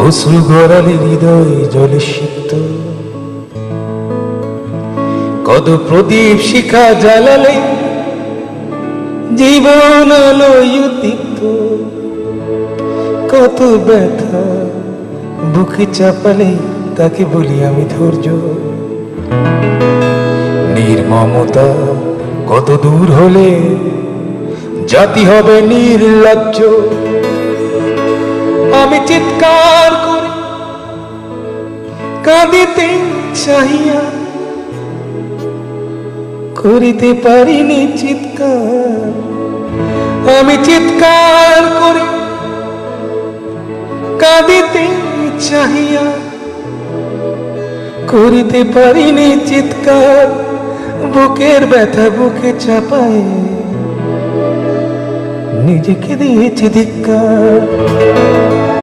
অশ্রু গড়ালে হৃদয় জলে সিক্ত, কত প্রদীপ শিখা জ্বালালে জীবন আলোয় উদ্দীপ্ত, কত ব্যথা বুকে চাপালে তাকে বলি আমি ধৈর্য। নির্মমতা কত দূর হলে জাতি হবে নির্লজ্জ। আমি চিৎকার করে কাঁদিতে চাহিয়া করিতে পারিনি চিৎকার। আমি চিৎকার করে কাঁদিতে চাহিয়া করিতে পারিনি চিৎকার। বুকের ব্যথা বুকে চাপায় নিজেকে দিয়েছি ধিক্কার।